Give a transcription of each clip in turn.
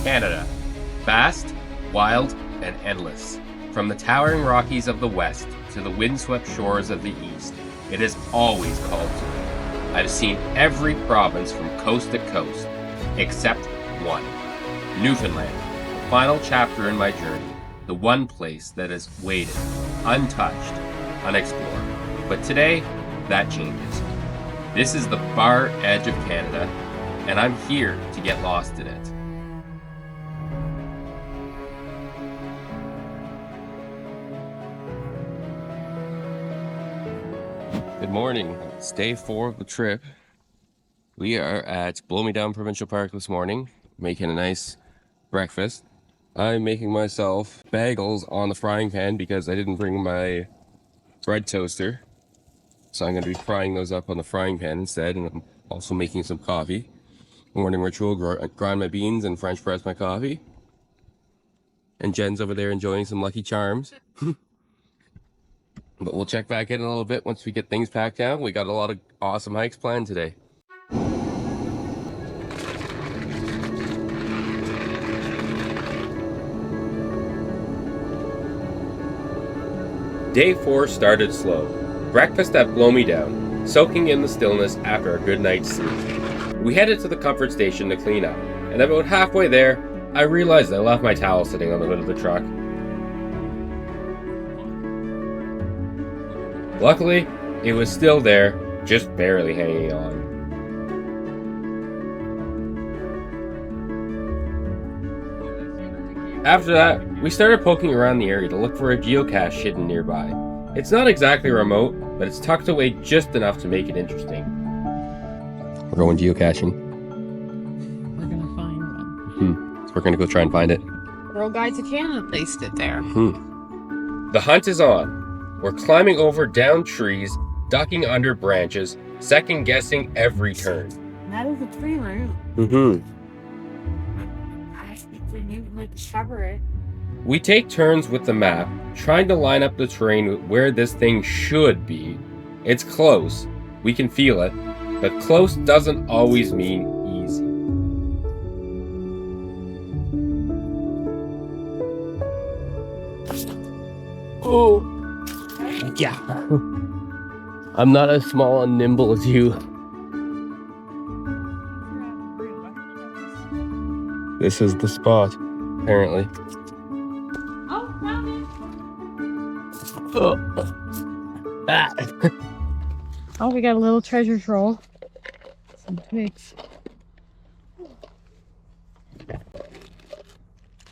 Canada. Vast, wild, and endless. From the towering Rockies of the west to the windswept shores of the east, it has always called to me. I've seen every province from coast to coast, except one. Newfoundland, the final chapter in my journey, the one place that has waited, untouched, unexplored. But today, that changes. This is the far edge of Canada, and I'm here to get lost in it. Good morning. It's day 4 of the trip. We are at Blow Me Down Provincial Park this morning, making a nice breakfast. I'm making myself bagels on the frying pan because I didn't bring my bread toaster. So I'm going to be frying those up on the frying pan instead, and I'm also making some coffee. Morning ritual, grind my beans and French press my coffee. And Jen's over there enjoying some Lucky Charms. But we'll check back in a little bit once we get things packed down. We got a lot of awesome hikes planned today. Day 4 started slow. Breakfast at Blow Me Down, soaking in the stillness after a good night's sleep. We headed to the comfort station to clean up, and about halfway there, I realized I left my towel sitting on the hood of the truck. Luckily, it was still there, just barely hanging on. After that, we started poking around the area to look for a geocache hidden nearby. It's not exactly remote, but it's tucked away just enough to make it interesting. We're going geocaching. We're gonna find one. So we're gonna go try and find it. Girl Guides of Canada placed it there. The hunt is on. We're climbing over down trees, ducking under branches, second guessing every turn. That is a tree route. I think we need to discover it. We take turns with the map, trying to line up the terrain with where this thing should be. It's close, we can feel it, but close doesn't always mean easy. Oh, yeah. I'm not as small and nimble as you. This is the spot, apparently. Oh, found it. Oh, we got a little treasure troll. Some twigs.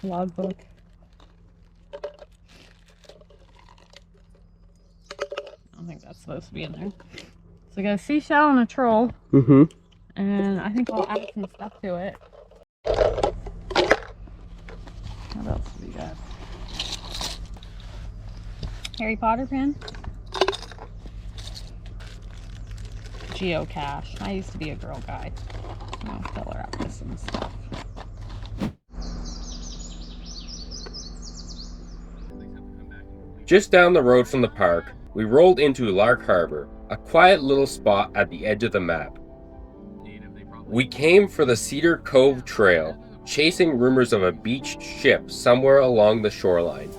Logbook. I don't think that's supposed to be in there. So we got a seashell and a troll. And I think I'll add some stuff to it. What else do we got? Harry Potter pen. Geocache. I used to be a Girl Guide. I'll fill her up with some stuff. Just down the road from the park, we rolled into Lark Harbor, a quiet little spot at the edge of the map. We came for the Cedar Cove trail, chasing rumors of a beached ship somewhere along the shoreline.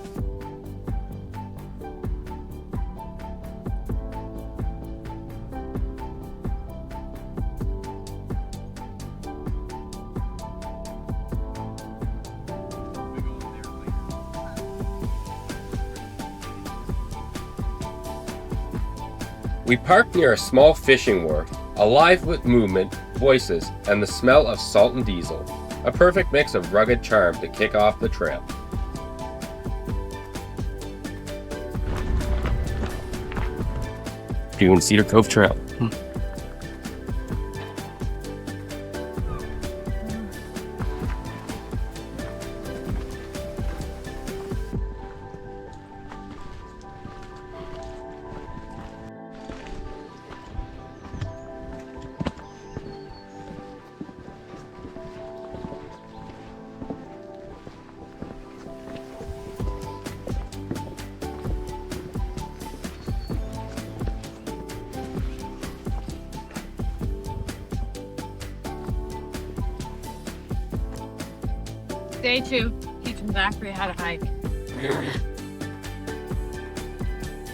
We parked near a small fishing wharf, alive with movement, voices, and the smell of salt and diesel. A perfect mix of rugged charm to kick off the trail. Doing Cedar Cove Trail. Day 2, teaching Zachary how to hike.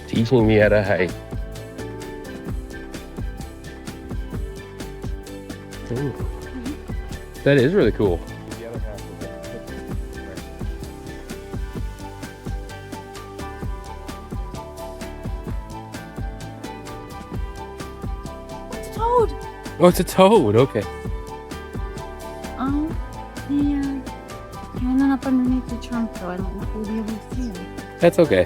Teaching me how to hike. Ooh. That is really cool. It's a toad. Oh, it's a toad. Okay. Yeah. Hanging up underneath the trunk, so I don't know if we'll be able to see him. That's okay.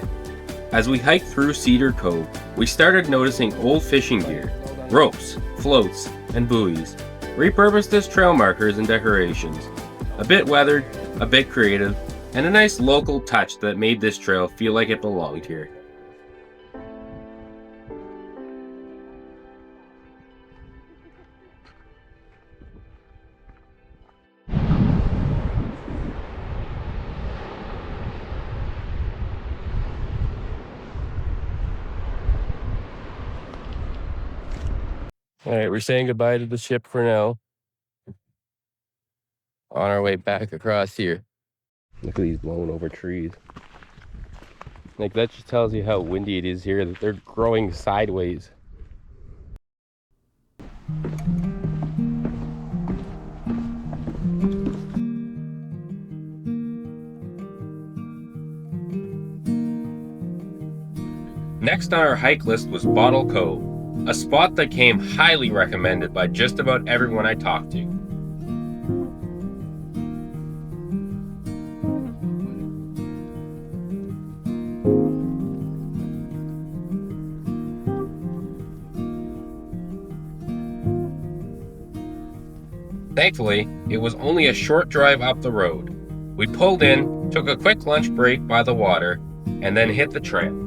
As we hiked through Cedar Cove, we started noticing old fishing gear, ropes, floats, and buoys, repurposed as trail markers and decorations. A bit weathered, a bit creative, and a nice local touch that made this trail feel like it belonged here. All right, we're saying goodbye to the ship for now. On our way back across here. Look at these blown over trees. Like, that just tells you how windy it is here, that they're growing sideways. Next on our hike list was Bottle Cove, a spot that came highly recommended by just about everyone I talked to. Thankfully, it was only a short drive up the road. We pulled in, took a quick lunch break by the water, and then hit the trail.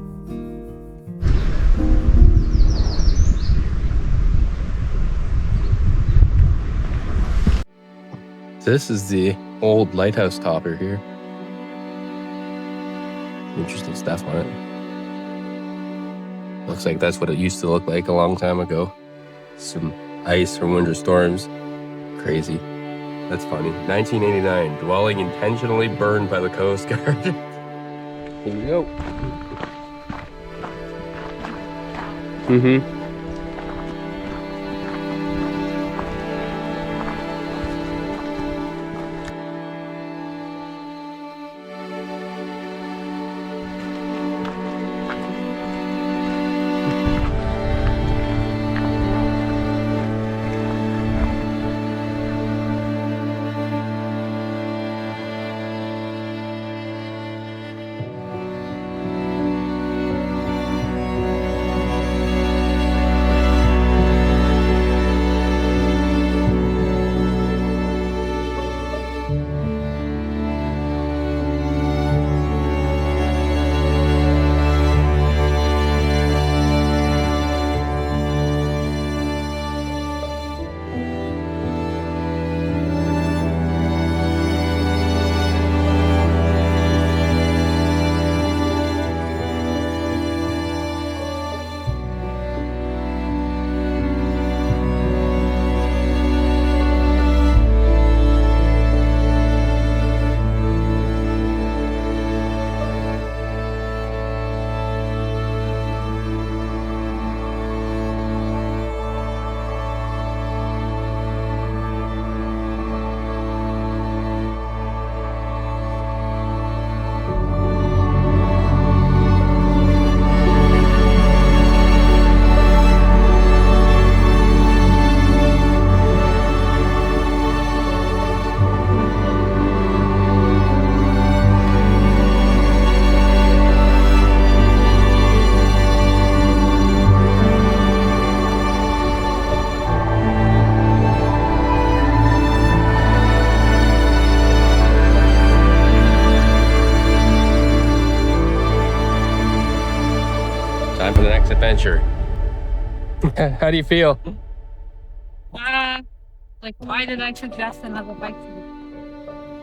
This is the old lighthouse topper here. Interesting stuff on it. Looks like that's what it used to look like a long time ago. Some ice from winter storms. Crazy. That's funny. 1989, dwelling intentionally burned by the Coast Guard. Here we go. Mm-hmm. Time for the next adventure. How do you feel? Like, why did I suggest another bike to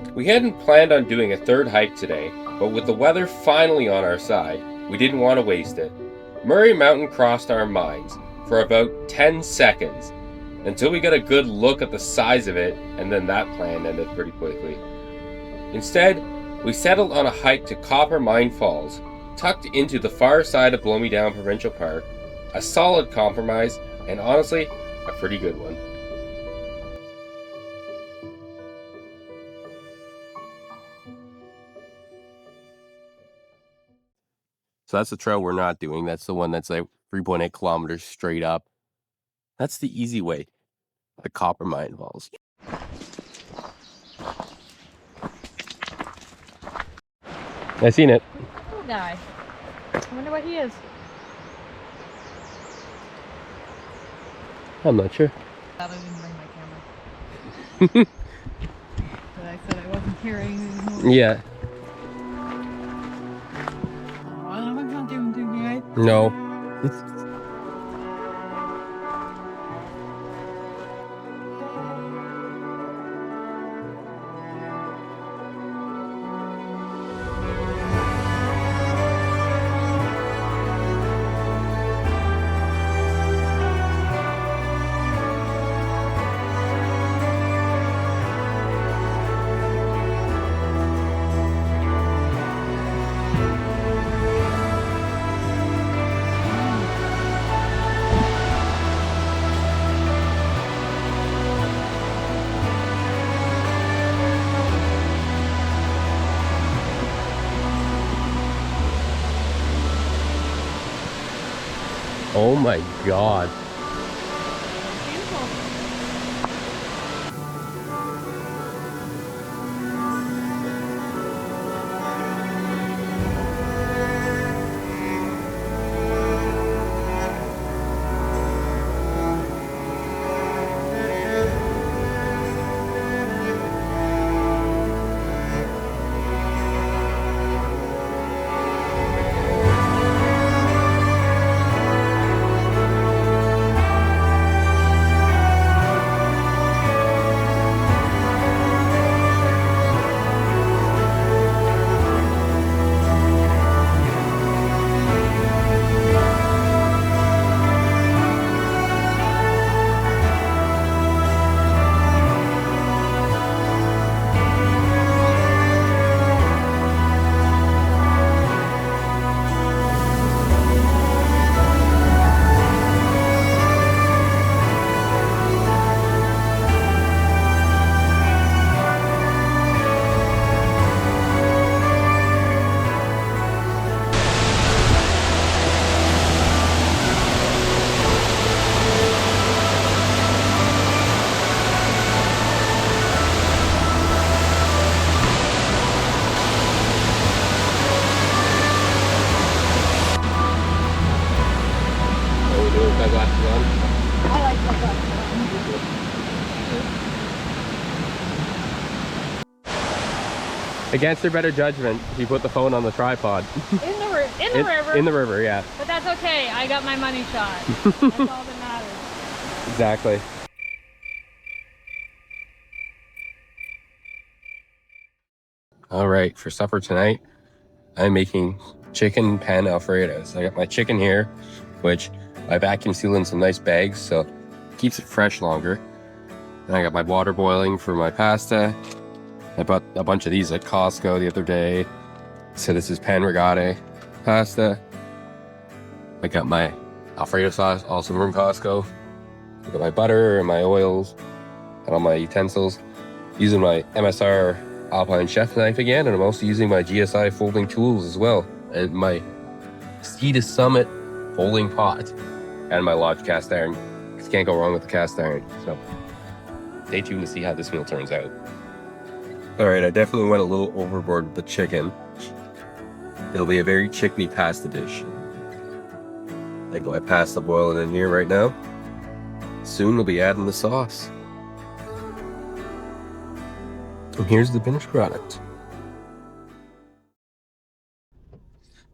you? We hadn't planned on doing a third hike today, but with the weather finally on our side, we didn't want to waste it. Murray Mountain crossed our minds for about 10 seconds until we got a good look at the size of it, and then that plan ended pretty quickly. Instead, we settled on a hike to Copper Mine Falls, tucked into the far side of Blow Me Down Provincial Park, a solid compromise, and honestly, a pretty good one. So that's the trail we're not doing. That's the one that's like 3.8 kilometers straight up. That's the easy way, the Copper Mine Falls. I seen it. Cool guy. I wonder what he is. I'm not sure. I didn't bring my camera. But I said I wasn't carrying anymore. Yeah. Oh, I'm not doing too good. No. Oh my God. Beautiful. I like that. Against their better judgment, he put the phone on the tripod. In the river. In the river, yeah. But that's okay. I got my money shot. That's all that matters. Exactly. All right, for supper tonight, I'm making chicken pan alfredos. I got my chicken here, which I vacuum seal in some nice bags, so it keeps it fresh longer. And I got my water boiling for my pasta. I bought a bunch of these at Costco the other day. So this is pan rigate pasta. I got my Alfredo sauce, also from Costco. I got my butter and my oils and all my utensils. Using my MSR Alpine Chef knife again, and I'm also using my GSI folding tools as well. And my Cedar Summit folding pot and my Lodge cast iron. Because can't go wrong with the cast iron. So stay tuned to see how this meal turns out. Alright, I definitely went a little overboard with the chicken. It'll be a very chickpea pasta dish. I got my pasta boiling in here right now. Soon we'll be adding the sauce. And here's the finished product.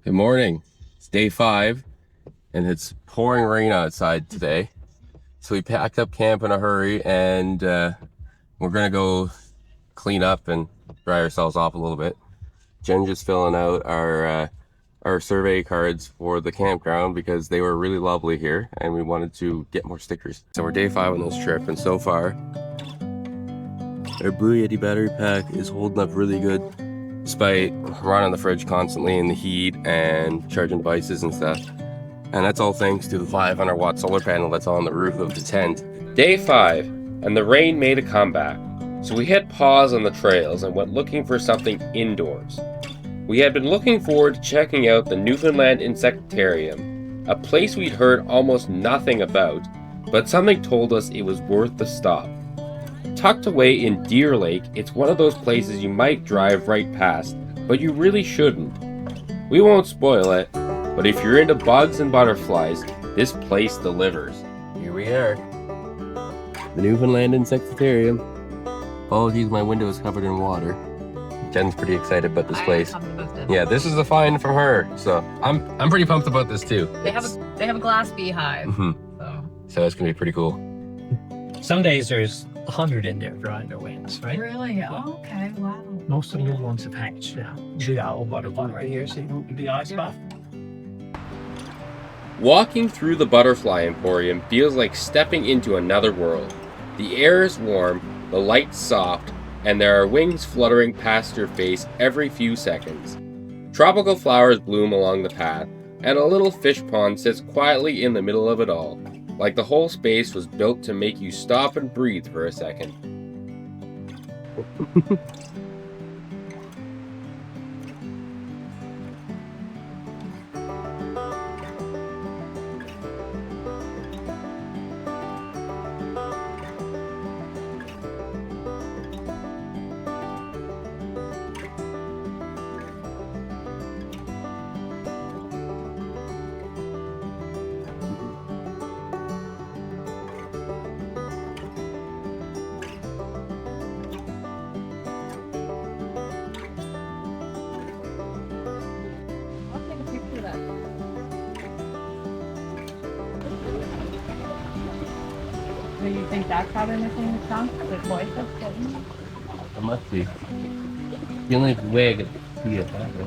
Good morning. It's day 5, and it's pouring rain outside today. So we packed up camp in a hurry, and we're gonna go clean up and dry ourselves off a little bit. Jen just filling out our survey cards for the campground because they were really lovely here, and we wanted to get more stickers. So we're day 5 on this trip, and so far Our Blue Yeti battery pack is holding up really good, despite running the fridge constantly in the heat and charging devices and stuff. And that's all thanks to the 500-watt solar panel that's on the roof of the tent. Day 5, and the rain made a comeback. So we hit pause on the trails and went looking for something indoors. We had been looking forward to checking out the Newfoundland Insectarium, a place we'd heard almost nothing about, but something told us it was worth the stop. Tucked away in Deer Lake, it's one of those places you might drive right past, but you really shouldn't. We won't spoil it, but if you're into bugs and butterflies, this place delivers. Here we are. The Newfoundland Insectarium. Apologies, my window is covered in water. Jen's pretty excited about this place. Yeah, this is a find from her, so I'm pretty pumped about this too. They have a glass beehive, so it's gonna be pretty cool. Some days there's 100 in there drying their wings, right? Really? Oh, okay, wow. Most of the new ones have hatched now. See that old butterfly right here? See the eye spot? Walking through the butterfly emporium feels like stepping into another world. The air is warm, the light's soft, and there are wings fluttering past your face every few seconds. Tropical flowers bloom along the path, and a little fish pond sits quietly in the middle of it all, like the whole space was built to make you stop and breathe for a second. Do you think that's how they're missing the trunk? The voice of getting? It must be. The only way I could see it that way.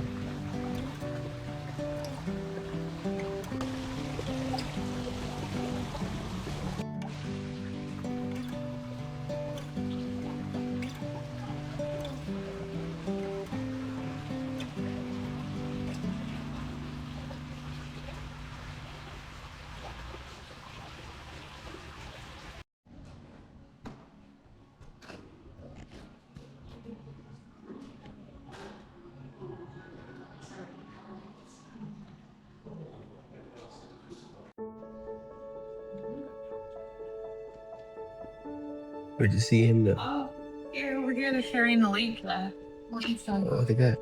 Where'd you see him though? Oh, here over here they're sharing the leaf. Oh, look at that.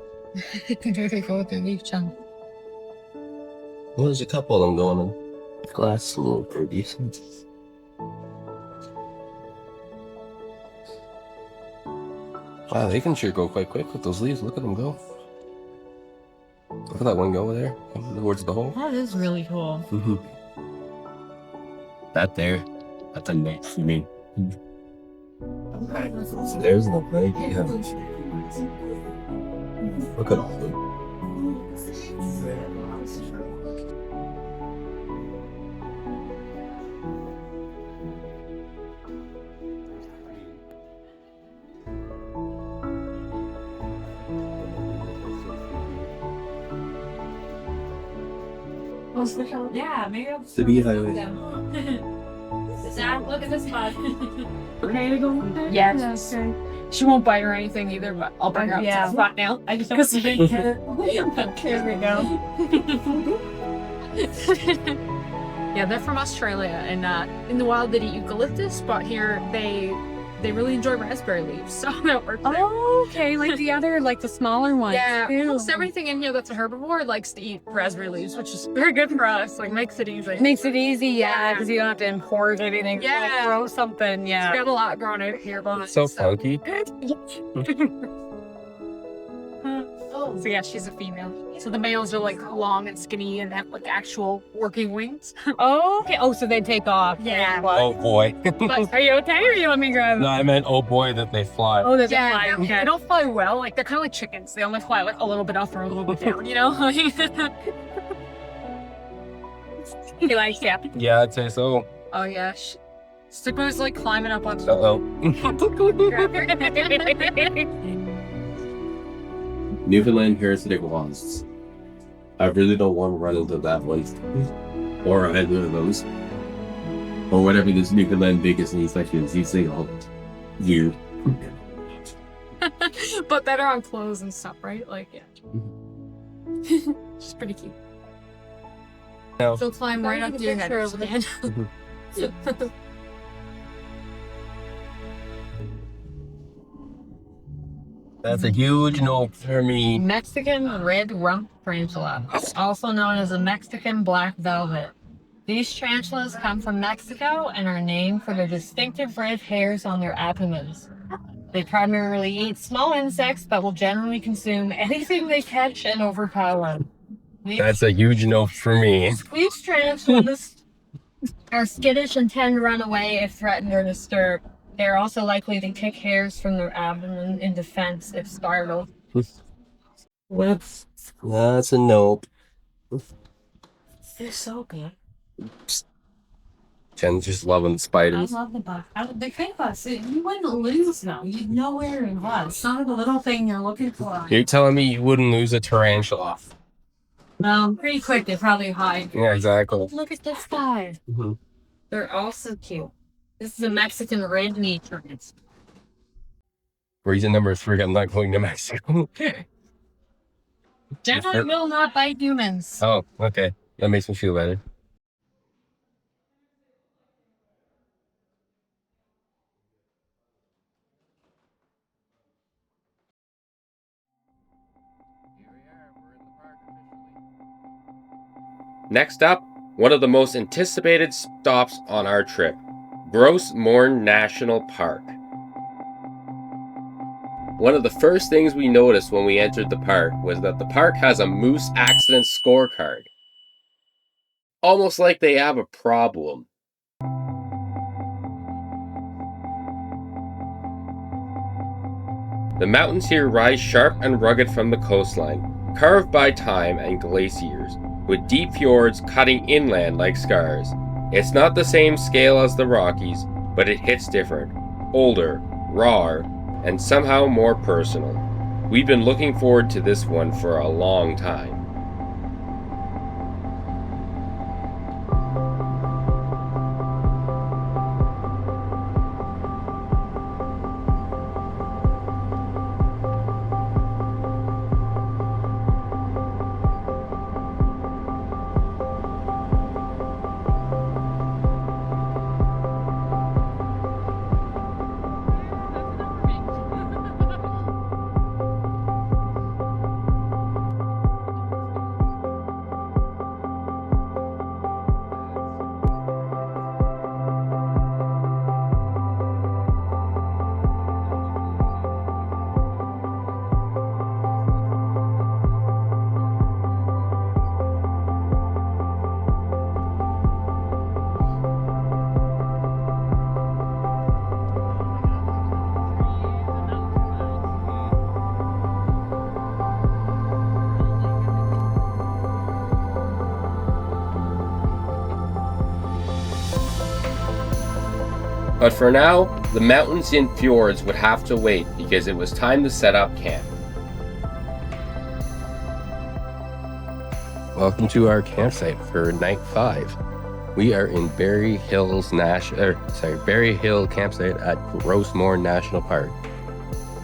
Well, there's a couple of them going on. Glass a little pretty decent. Wow, they can sure go quite quick with those leaves. Look at them go. Look at that one go over there towards the hole. That is really cool. That there, that's a nest, you mean? There's the lake, yeah. Look at all them. Yeah, maybe I'll The beehive. Zach, look at this spot. Okay to go with it? Yes. Okay. She won't bite or anything either, but I'll bring her up to the spot now. I just don't think Here we go. Yeah, they're from Australia, and in the wild they eat eucalyptus, but here they really enjoy raspberry leaves, so that works. Oh, okay, like the other, like the smaller ones. Yeah, too. almost everything in here that's a herbivore likes to eat raspberry leaves, which is very good for us. Like, makes it easy. Makes it easy, yeah, because you don't have to import anything. Yeah. Like, grow something, We yeah. got a lot growing out here, but So funky. So yeah, she's a female. So the males are like long and skinny and have like actual working wings. Oh, okay. Oh, so they take off. Yeah. Oh boy. Are you okay, or you let me grab? No, I meant oh boy that they fly. Oh, there's Yeah, a fly. they Okay. don't fly well. Like, they're kind of like chickens. They only fly like a little bit up or a little bit down, you know? He likes, yeah. Yeah, I'd say so. Oh yeah. Stickler's like climbing up on Uh-oh. Newfoundland parasitic wasps. I really don't want to run into that one. Or either of those. Or whatever this Newfoundland biggest insect is. These things all weird. But better on clothes and stuff, right? Like, yeah. She's pretty cute. No. She'll climb right up to your head. That's a huge no for me. Mexican red rump tarantula, also known as a Mexican black velvet. These tarantulas come from Mexico and are named for their distinctive red hairs on their abdomens. They primarily eat small insects, but will generally consume anything they catch and overpower. That's a huge no for me. These tarantulas are skittish and tend to run away if threatened or disturbed. They are also likely to kick hairs from their abdomen in defense if startled. That's a nope. They're so good. Jen's just loving I spiders. love the bug. The thing was, you wouldn't lose them. You'd know where it was. It's not the little thing you're looking for. You're telling me you wouldn't lose a tarantula? Pretty quick, they probably hide. Yeah, exactly. Look at this guy. Mm-hmm. They're also cute. This is a Mexican red meat tarantula. Reason number 3, I'm not going to Mexico. Generally will not bite humans. Oh, okay. That makes me feel better. Next up, one of the most anticipated stops on our trip, Gros Morne National Park. One of the first things we noticed when we entered the park was that the park has a moose accident scorecard. Almost like they have a problem. The mountains here rise sharp and rugged from the coastline, carved by time and glaciers, with deep fjords cutting inland like scars. It's not the same scale as the Rockies, but it hits different, older, rawer, and somehow more personal. We've been looking forward to this one for a long time. But for now, the mountains and fjords would have to wait because it was time to set up camp. Welcome to our campsite for night 5. We are in Berry Hill campsite at Gros Morne National Park.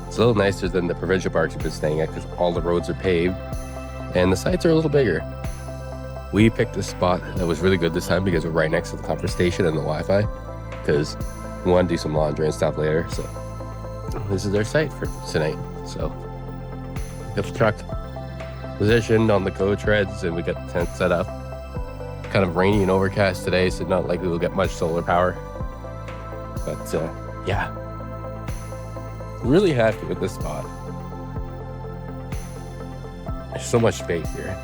It's a little nicer than the provincial parks we've been staying at because all the roads are paved and the sites are a little bigger. We picked a spot that was really good this time because we're right next to the comfort station and the Wi-Fi because we want to do some laundry and stuff later. So this is our site for tonight. So we have the truck positioned on the go treads and we got the tent set up. Kind of rainy and overcast today, so not likely we'll get much solar power. But yeah, really happy with this spot. There's so much space here.